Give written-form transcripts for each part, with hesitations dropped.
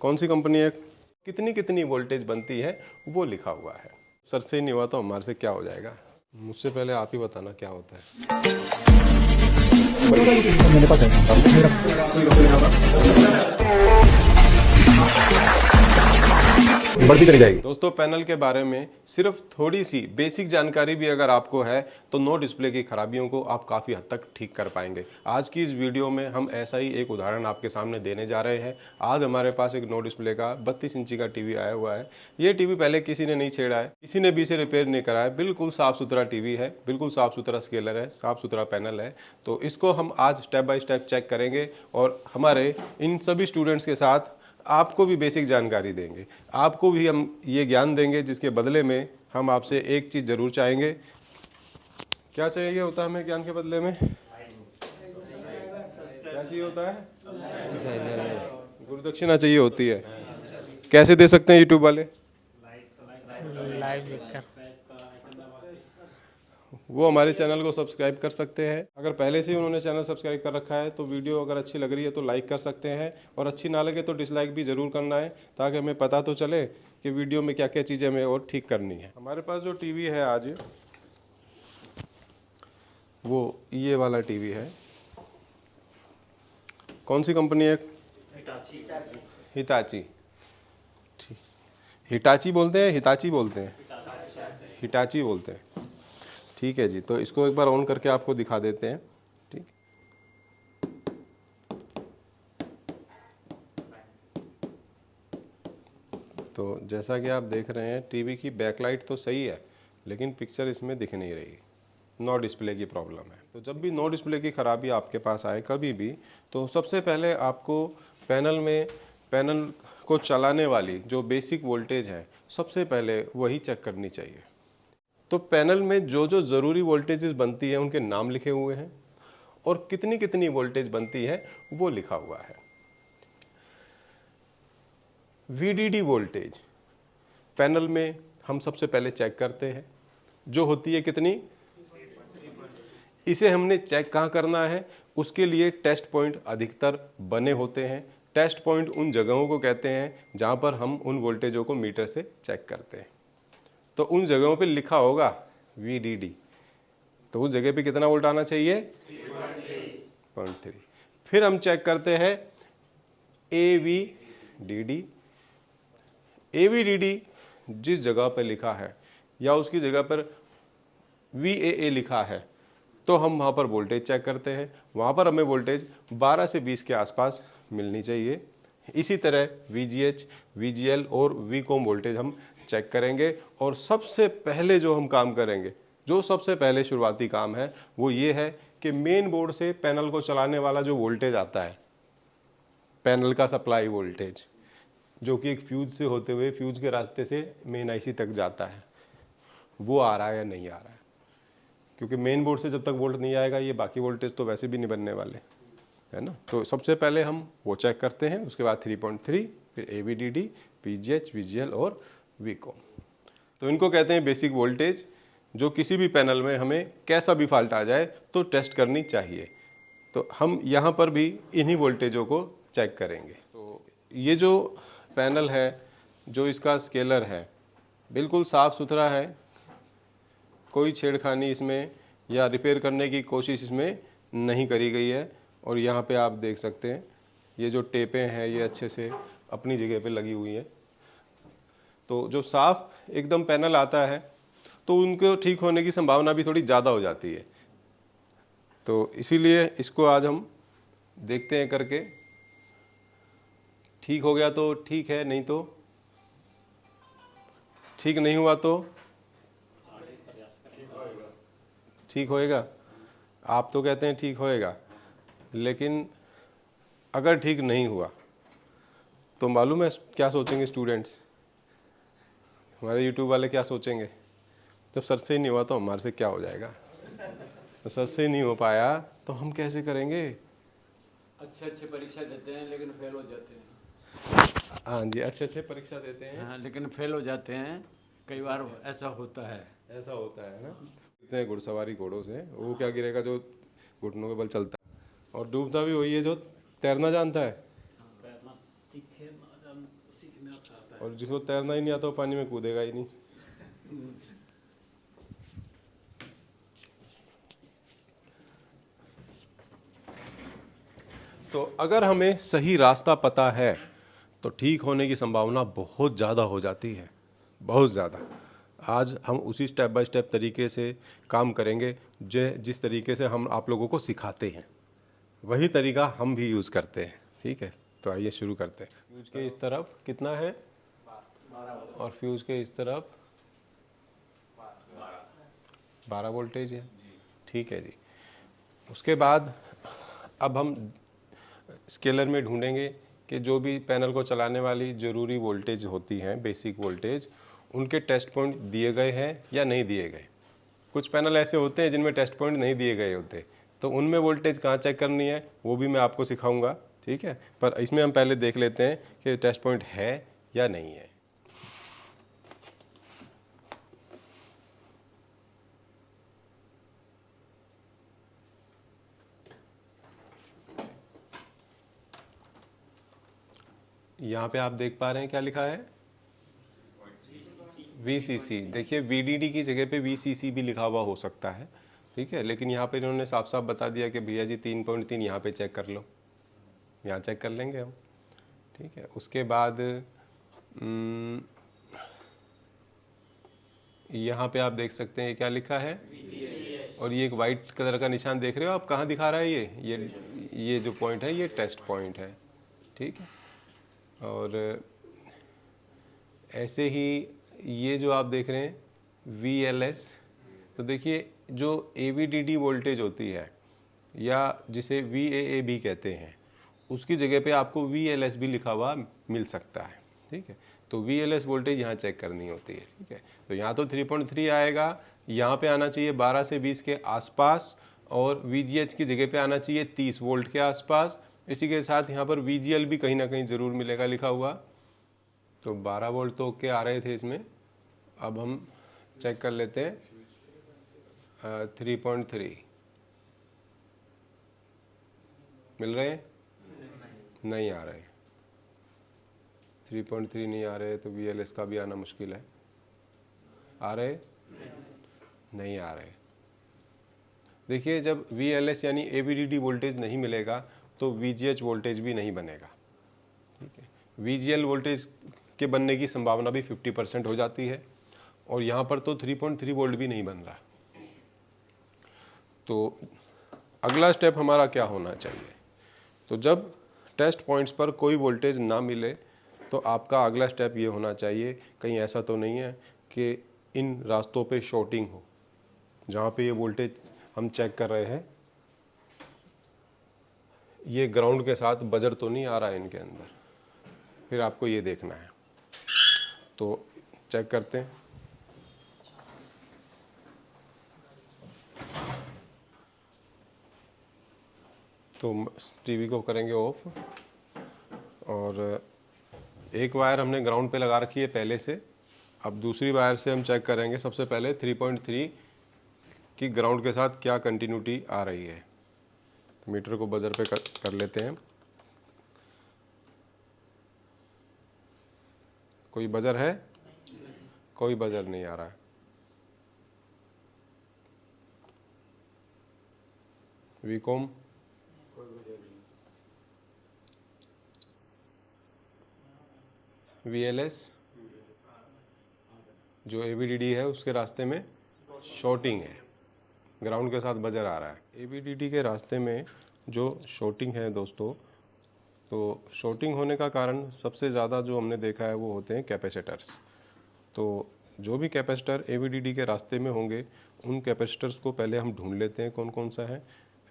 कौन सी कंपनी है, कितनी कितनी वोल्टेज बनती है वो लिखा हुआ है। सर से ही नहीं हुआ तो हमारे से क्या हो जाएगा। मुझसे पहले आप ही बताना क्या होता है। मेरे पास है बढ़ती चली जाएगी। दोस्तों, पैनल के बारे में सिर्फ थोड़ी सी बेसिक जानकारी भी अगर आपको है तो नो डिस्प्ले की खराबियों को आप काफ़ी हद तक ठीक कर पाएंगे। आज की इस वीडियो में हम ऐसा ही एक उदाहरण आपके सामने देने जा रहे हैं। आज हमारे पास एक नो डिस्प्ले का 32 इंची का टीवी आया हुआ है। ये टीवी पहले किसी ने नहीं छेड़ा है, किसी ने भी इसे रिपेयर नहीं करा है। बिल्कुल साफ़ सुथरा टीवी है, बिल्कुल साफ़ सुथरा स्केलर है, साफ़ सुथरा पैनल है। तो इसको हम आज स्टेप बाय स्टेप चेक करेंगे और हमारे इन सभी स्टूडेंट्स के साथ आपको भी बेसिक जानकारी देंगे। आपको भी हम ये ज्ञान देंगे जिसके बदले में हम आपसे एक चीज़ ज़रूर चाहेंगे। क्या चाहिए होता है हमें ज्ञान के बदले में? क्या चाहिए होता है? गुरुदक्षिणा चाहिए होती है। कैसे दे सकते हैं यूट्यूब वाले? लाइव देखकर वो हमारे चैनल को सब्सक्राइब कर सकते हैं। अगर पहले से ही उन्होंने चैनल सब्सक्राइब कर रखा है तो वीडियो अगर अच्छी लग रही है तो लाइक कर सकते हैं, और अच्छी ना लगे तो डिसलाइक भी ज़रूर करना है, ताकि हमें पता तो चले कि वीडियो में क्या क्या चीज़ें हमें और ठीक करनी है। हमारे पास जो टीवी है आज, वो ये वाला टीवी है। कौन सी कंपनी है? हिताची। ठीक, हिटाची बोलते हैं, हिताची बोलते हैं, हिटाची बोलते हैं। ठीक है जी, तो इसको एक बार ऑन करके आपको दिखा देते हैं। ठीक, तो जैसा कि आप देख रहे हैं टीवी की बैकलाइट तो सही है, लेकिन पिक्चर इसमें दिख नहीं रही। नो डिस्प्ले की प्रॉब्लम है। तो जब भी नो डिस्प्ले की खराबी आपके पास आए कभी भी, तो सबसे पहले आपको पैनल को चलाने वाली जो बेसिक वोल्टेज है सबसे पहले वही चेक करनी चाहिए। तो पैनल में जो जो ज़रूरी वोल्टेजेस बनती है उनके नाम लिखे हुए हैं, और कितनी कितनी वोल्टेज बनती है वो लिखा हुआ है। VDD वोल्टेज पैनल में हम सबसे पहले चेक करते हैं, जो होती है कितनी। इसे हमने चेक कहाँ करना है, उसके लिए टेस्ट पॉइंट अधिकतर बने होते हैं। टेस्ट पॉइंट उन जगहों को कहते हैं जहाँ पर हम उन वोल्टेजों को मीटर से चेक करते हैं। तो उन जगहों पे लिखा होगा VDD, तो उस जगह पे कितना वोल्ट आना चाहिए? 0.3। फिर हम चेक करते हैं AVDD। AVDD जिस जगह पर लिखा है या उसकी जगह पर VAA लिखा है तो हम वहाँ पर वोल्टेज चेक करते हैं। वहाँ पर हमें वोल्टेज 12 से 20 के आसपास मिलनी चाहिए। इसी तरह VGH, VGL और VCOM वोल्टेज हम चेक करेंगे। और सबसे पहले जो हम काम करेंगे, जो सबसे पहले शुरुआती काम है, वो ये है कि मेन बोर्ड से पैनल को चलाने वाला जो वोल्टेज आता है, पैनल का सप्लाई वोल्टेज, जो कि एक फ्यूज से होते हुए फ्यूज के रास्ते से मेन IC तक जाता है, वो आ रहा है या नहीं आ रहा है। क्योंकि मेन बोर्ड से जब तक वोल्ट नहीं आएगा ये बाकी वोल्टेज तो वैसे भी नहीं बनने वाले, है ना। तो सबसे पहले हम वो चेक करते हैं, उसके बाद 3.3, फिर AVDD, VGH, VGL और VCOM। तो इनको कहते हैं बेसिक वोल्टेज, जो किसी भी पैनल में हमें कैसा भी फॉल्ट आ जाए तो टेस्ट करनी चाहिए। तो हम यहाँ पर भी इन्हीं वोल्टेजों को चेक करेंगे। तो ये जो पैनल है, जो इसका स्केलर है, बिल्कुल साफ़ सुथरा है, कोई छेड़खानी इसमें या रिपेयर करने की कोशिश इसमें नहीं करी गई है। और यहाँ पे आप देख सकते हैं ये जो टेपें हैं ये अच्छे से अपनी जगह पे लगी हुई हैं। तो जो साफ एकदम पैनल आता है तो उनको ठीक होने की संभावना भी थोड़ी ज़्यादा हो जाती है। तो इसीलिए इसको आज हम देखते हैं करके। ठीक हो गया तो ठीक है, नहीं तो ठीक नहीं हुआ तो ठीक होएगा। आप तो कहते हैं ठीक होएगा, लेकिन अगर ठीक नहीं हुआ तो मालूम है क्या सोचेंगे स्टूडेंट्स, हमारे यूट्यूब वाले क्या सोचेंगे? जब सर से ही नहीं हुआ तो हमारे से क्या हो जाएगा। तो सर से नहीं हो पाया तो हम कैसे करेंगे? अच्छे अच्छे परीक्षा देते हैं लेकिन फेल हो जाते हैं। हाँ जी, अच्छे से परीक्षा देते हैं, हाँ, लेकिन फेल हो जाते हैं। कई बार ऐसा होता है। ऐसा होता है ना। इतने घुड़सवारी घोड़ों से, वो क्या गिरेगा जो घुटनों के बल चलता है, और डूबता भी वही है जो तैरना जानता है। तैरना सीखे ना इंसान सीखना चाहता है। और जिसको तैरना ही नहीं आता वो पानी में कूदेगा ही नहीं। तो अगर हमें सही रास्ता पता है तो ठीक होने की संभावना बहुत ज़्यादा हो जाती है, बहुत ज़्यादा। आज हम उसी स्टेप बाय स्टेप तरीके से काम करेंगे जिस तरीके से हम आप लोगों को सिखाते हैं, वही तरीका हम भी यूज़ करते हैं। ठीक है, तो आइए शुरू करते हैं। फ्यूज के इस तरफ कितना है और फ्यूज के इस तरफ 12 वोल्टेज है। ठीक है जी। उसके बाद अब हम स्केलर में ढूंढेंगे कि जो भी पैनल को चलाने वाली ज़रूरी वोल्टेज होती हैं, बेसिक वोल्टेज, उनके टेस्ट पॉइंट दिए गए हैं या नहीं दिए गए। कुछ पैनल ऐसे होते हैं जिनमें टेस्ट पॉइंट नहीं दिए गए होते, तो उनमें वोल्टेज कहाँ चेक करनी है वो भी मैं आपको सिखाऊंगा। ठीक है, पर इसमें हम पहले देख लेते हैं कि टेस्ट पॉइंट है या नहीं है। यहाँ पे आप देख पा रहे हैं क्या लिखा है, VCC। देखिए VDD की जगह पे VCC भी लिखा हुआ हो सकता है। ठीक है, लेकिन यहाँ पे इन्होंने साफ साफ बता दिया कि भैया जी 3.3 यहाँ पे चेक कर लो, यहाँ चेक कर लेंगे हम। ठीक है, उसके बाद यहाँ पे आप देख सकते हैं क्या लिखा है, और ये एक वाइट कलर का निशान देख रहे हो आप, कहाँ दिखा रहा है ये जो पॉइंट है ये टेस्ट पॉइंट है। ठीक है, और ऐसे ही ये जो आप देख रहे हैं VLS, तो देखिए जो AVDD वोल्टेज होती है या जिसे VAA भी कहते हैं, उसकी जगह पे आपको VLS भी लिखा हुआ मिल सकता है। ठीक है, तो VLS वोल्टेज यहाँ चेक करनी होती है। ठीक है, तो यहाँ तो 3.3 आएगा, यहाँ पे आना चाहिए 12 से 20 के आसपास, और VGH की जगह पे आना चाहिए 30 वोल्ट के आसपास। इसी के साथ यहाँ पर VGL भी कहीं ना कहीं ज़रूर मिलेगा लिखा हुआ। तो 12 वोल्ट तो ओके आ रहे थे इसमें। अब हम चेक कर लेते हैं 3.3 मिल रहे हैं, नहीं आ रहे। 3.3 नहीं आ रहे तो VLS का भी आना मुश्किल है। आ रहे, नहीं आ रहे। देखिए जब VLS यानी AVDD वोल्टेज नहीं मिलेगा तो VGH वोल्टेज भी नहीं बनेगा। ठीक है, VGL वोल्टेज के बनने की संभावना भी 50% हो जाती है, और यहाँ पर तो 3.3 वोल्ट भी नहीं बन रहा। तो अगला स्टेप हमारा क्या होना चाहिए, तो जब टेस्ट पॉइंट्स पर कोई वोल्टेज ना मिले तो आपका अगला स्टेप ये होना चाहिए, कहीं ऐसा तो नहीं है कि इन रास्तों पे शॉर्टिंग हो, जहाँ पे ये वोल्टेज हम चेक कर रहे हैं ये ग्राउंड के साथ बजर तो नहीं आ रहा है इनके अंदर, फिर आपको ये देखना है। तो चेक करते हैं। तो टीवी को करेंगे ऑफ, और एक वायर हमने ग्राउंड पे लगा रखी है पहले से। अब दूसरी वायर से हम चेक करेंगे सबसे पहले 3.3 की ग्राउंड के साथ क्या कंटिन्यूटी आ रही है। तो मीटर को बजर पे कर लेते हैं। कोई बजर है? कोई बजर नहीं आ रहा है। वीकॉम VLS जो AVDD है उसके रास्ते में शॉर्टिंग है, ग्राउंड के साथ बजर आ रहा है। AVDD के रास्ते में जो शॉर्टिंग है दोस्तों, तो शॉर्टिंग होने का कारण सबसे ज़्यादा जो हमने देखा है वो होते हैं कैपेसिटर्स। तो जो भी कैपेसिटर AVDD के रास्ते में होंगे उन कैपेसिटर्स को पहले हम ढूंढ लेते हैं कौन कौन सा है,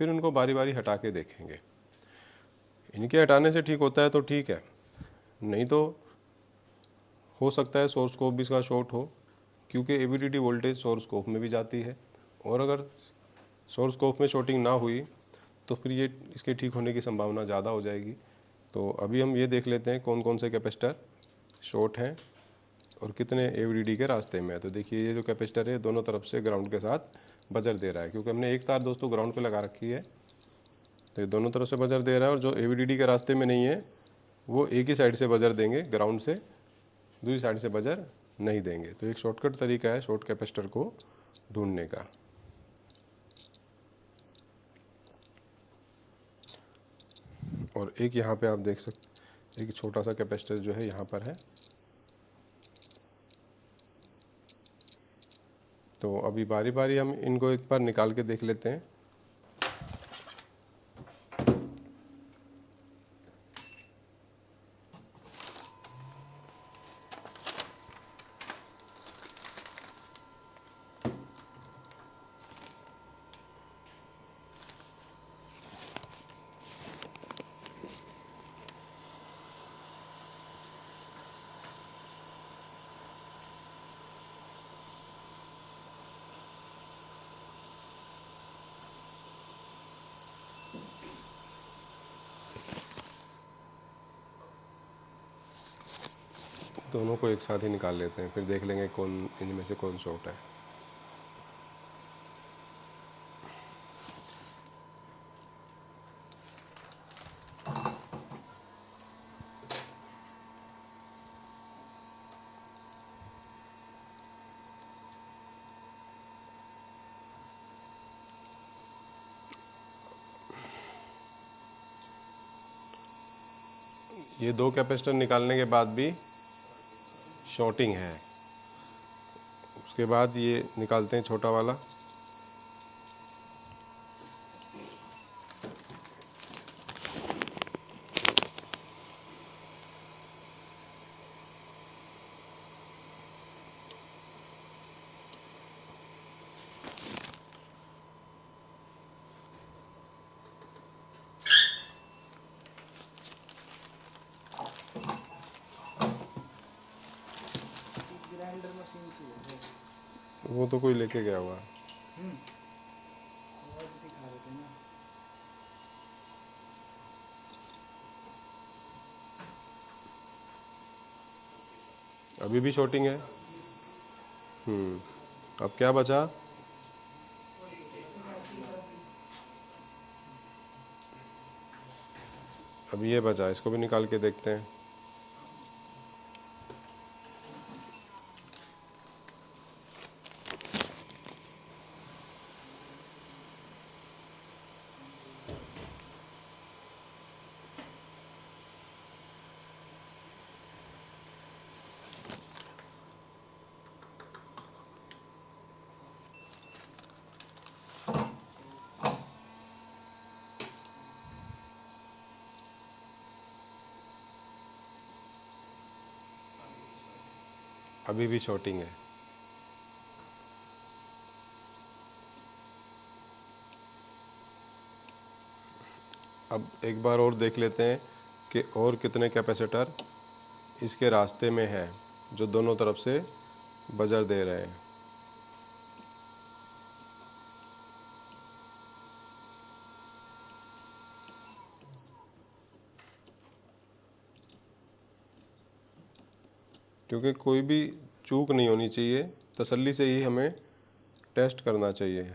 फिर उनको बारी बारी हटा के देखेंगे। इनके हटाने से ठीक होता है तो ठीक है, नहीं तो हो सकता है सोर्स स्कोप भी इसका शॉर्ट हो, क्योंकि AVDD वोल्टेज सोर्स स्कोप में भी जाती है, और अगर सोर्स स्कोप में शॉर्टिंग ना हुई तो फिर ये इसके ठीक होने की संभावना ज़्यादा हो जाएगी। तो अभी हम ये देख लेते हैं कौन कौन से कैपेसिटर शॉर्ट हैं और कितने AVDD के रास्ते में है। तो देखिए ये जो कैपेसिटर है दोनों तरफ से ग्राउंड के साथ बजर दे रहा है, क्योंकि हमने एक तार दोस्तों ग्राउंड पे लगा रखी है, तो ये दोनों तरफ से बजर दे रहा है। और जो AVDD के रास्ते में नहीं है वो एक ही साइड से बजर देंगे ग्राउंड से, दूसरी साइड से बजर नहीं देंगे। तो एक शॉर्टकट तरीका है शॉर्ट कैपेसिटर को ढूंढने का। और एक यहाँ पे आप देख सकते, एक छोटा सा कैपेसिटर जो है यहाँ पर है। तो अभी बारी बारी हम इनको एक बार निकाल के देख लेते हैं। दोनों को एक साथ ही निकाल लेते हैं, फिर देख लेंगे कौन इनमें से कौन शॉर्ट है। ये दो कैपेसिटर निकालने के बाद भी शॉर्टिंग है। उसके बाद ये निकालते हैं छोटा वाला। ग्राइंडर मशीन की वो तो कोई लेके गया हुआ है। आवाज दिखा रहे थे ना। अभी भी शॉर्टिंग है। अब क्या बचा? अब ये बचा, इसको भी निकाल के देखते हैं। अभी भी शॉर्टिंग है। अब एक बार और देख लेते हैं कि और कितने कैपेसिटर इसके रास्ते में है जो दोनों तरफ से बजर दे रहे हैं। क्योंकि कोई भी चूक नहीं होनी चाहिए, तसल्ली से ही हमें टेस्ट करना चाहिए।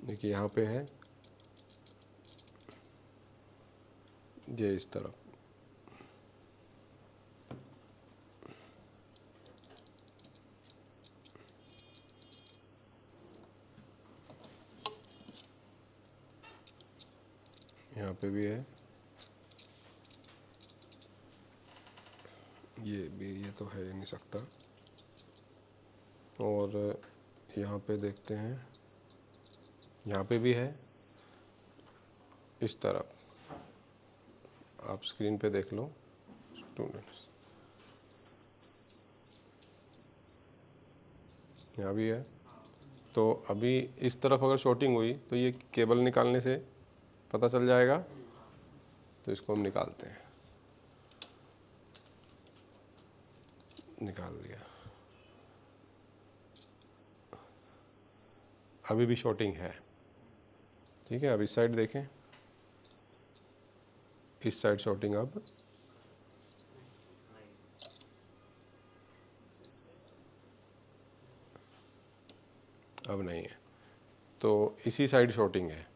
देखिए यहाँ पे है, ये इस तरफ। यहाँ पे भी है, ये भी, ये तो है ही नहीं सकता। और यहाँ पे देखते हैं, यहाँ पे भी है इस तरफ। आप स्क्रीन पे देख लो स्टूडेंट्स, यहाँ भी है। तो अभी इस तरफ अगर शॉर्टिंग हुई तो ये केबल निकालने से पता चल जाएगा। तो इसको हम निकालते हैं, निकाल दिया। अभी भी शॉर्टिंग है। ठीक है, अब इस साइड देखें, इस साइड शॉर्टिंग अब नहीं है, तो इसी साइड शॉर्टिंग है।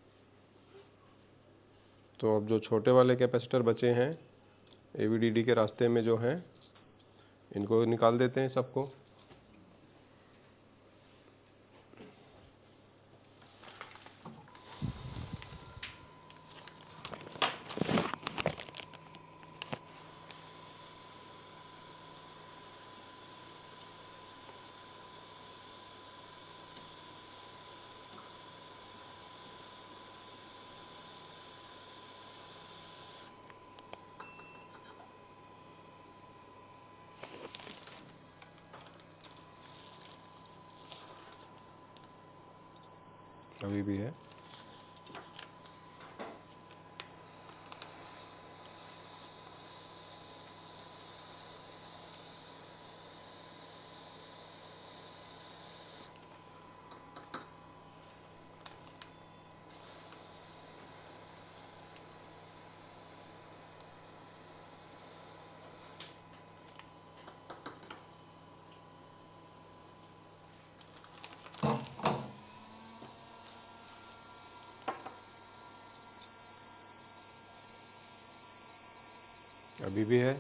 तो अब जो छोटे वाले कैपेसिटर बचे हैं AVDD के रास्ते में जो हैं, इनको निकाल देते हैं सबको। अभी भी है। अभी भी है।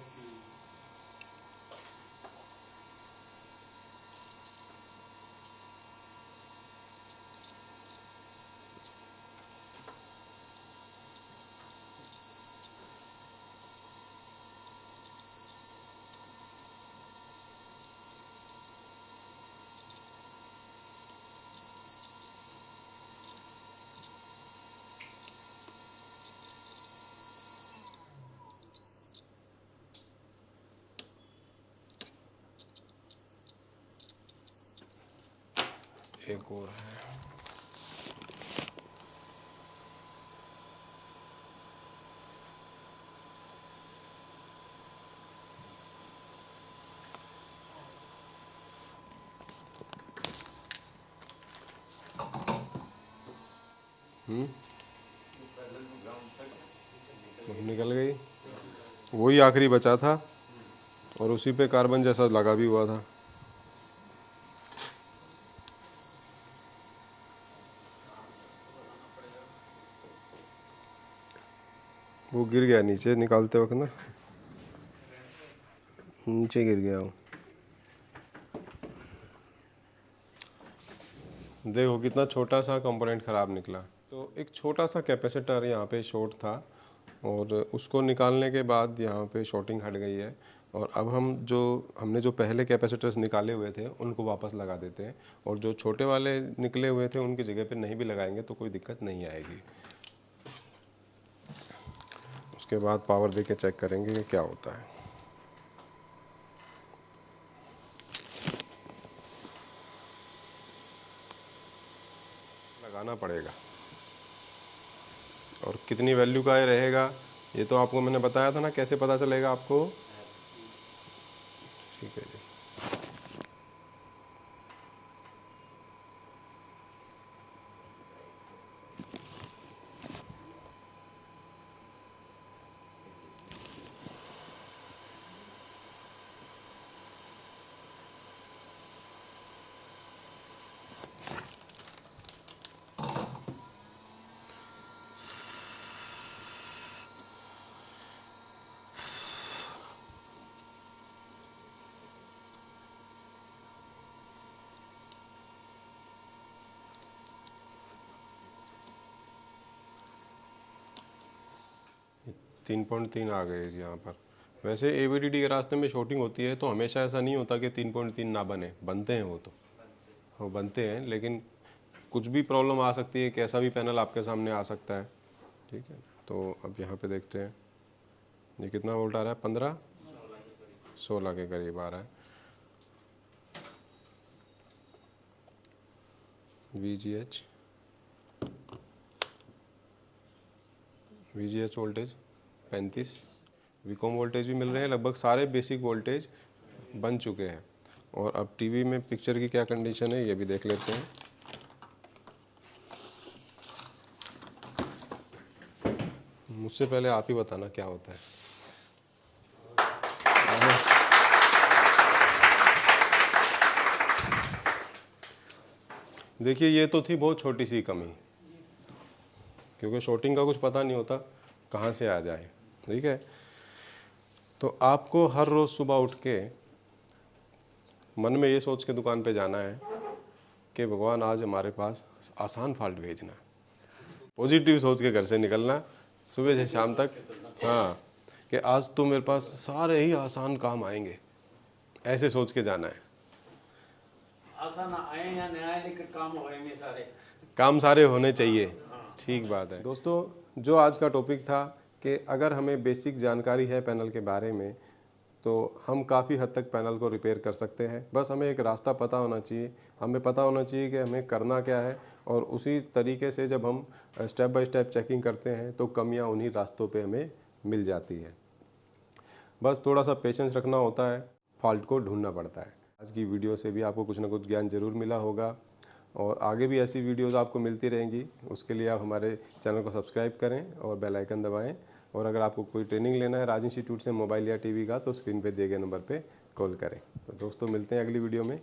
एक और है। निकल गई, वही आखिरी बचा था और उसी पे कार्बन जैसा लगा भी हुआ था। वो गिर गया नीचे निकालते वक्त ना, नीचे गिर गया वो। देखो कितना छोटा सा कंपोनेंट ख़राब निकला। तो एक छोटा सा कैपेसिटर यहाँ पे शॉर्ट था और उसको निकालने के बाद यहाँ पे शॉर्टिंग हट गई है। और अब हमने जो पहले कैपेसिटर्स निकाले हुए थे उनको वापस लगा देते हैं, और जो छोटे वाले निकले हुए थे उनकी जगह पे नहीं भी लगाएंगे तो कोई दिक्कत नहीं आएगी। उसके बाद पावर दे के चेक करेंगे कि क्या होता है। लगाना पड़ेगा, और कितनी वैल्यू का ये रहेगा ये तो आपको मैंने बताया था ना, कैसे पता चलेगा आपको। ठीक है जी। तीन 3.3 आ गए जी यहाँ पर। वैसे AVDD के रास्ते में शॉर्टिंग होती है तो हमेशा ऐसा नहीं होता कि 3.3 ना बने, बनते हैं वो बनते हैं, लेकिन कुछ भी प्रॉब्लम आ सकती है, कैसा भी पैनल आपके सामने आ सकता है। ठीक है, तो अब यहाँ पे देखते हैं ये कितना वोल्ट आ रहा है। 16 के करीब आ रहा है। VGH वोल्टेज 35, विकॉम वोल्टेज भी मिल रहे हैं। लगभग सारे बेसिक वोल्टेज बन चुके हैं। और अब टीवी में पिक्चर की क्या कंडीशन है ये भी देख लेते हैं। मुझसे पहले आप ही बताना क्या होता है। देखिए ये तो थी बहुत छोटी सी कमी, क्योंकि शॉर्टिंग का कुछ पता नहीं होता कहाँ से आ जाए। ठीक है, तो आपको हर रोज़ सुबह उठ के मन में ये सोच के दुकान पे जाना है कि भगवान आज हमारे पास आसान फॉल्ट भेजना है। पॉजिटिव सोच के घर से निकलना सुबह से शाम तक। हाँ, कि आज तो मेरे पास सारे ही आसान काम आएंगे, ऐसे सोच के जाना है। आसान आए या नहीं आए लेकिन काम होएंगे सारे। काम सारे होने चाहिए। ठीक बात है दोस्तों, जो आज का टॉपिक था कि अगर हमें बेसिक जानकारी है पैनल के बारे में तो हम काफ़ी हद तक पैनल को रिपेयर कर सकते हैं। बस हमें एक रास्ता पता होना चाहिए, हमें पता होना चाहिए कि हमें करना क्या है, और उसी तरीके से जब हम स्टेप बाय स्टेप चेकिंग करते हैं तो कमियां उन्हीं रास्तों पे हमें मिल जाती है। बस थोड़ा सा पेशेंस रखना होता है, फॉल्ट को ढूंढना पड़ता है। आज की वीडियो से भी आपको कुछ ना कुछ ज्ञान जरूर मिला होगा, और आगे भी ऐसी वीडियोस आपको मिलती रहेंगी। उसके लिए आप हमारे चैनल को सब्सक्राइब करें और बेल आइकन दबाएं। और अगर आपको कोई ट्रेनिंग लेना है राज इंस्टीट्यूट से मोबाइल या टीवी का, तो स्क्रीन पे दिए गए नंबर पे कॉल करें। तो दोस्तों मिलते हैं अगली वीडियो में।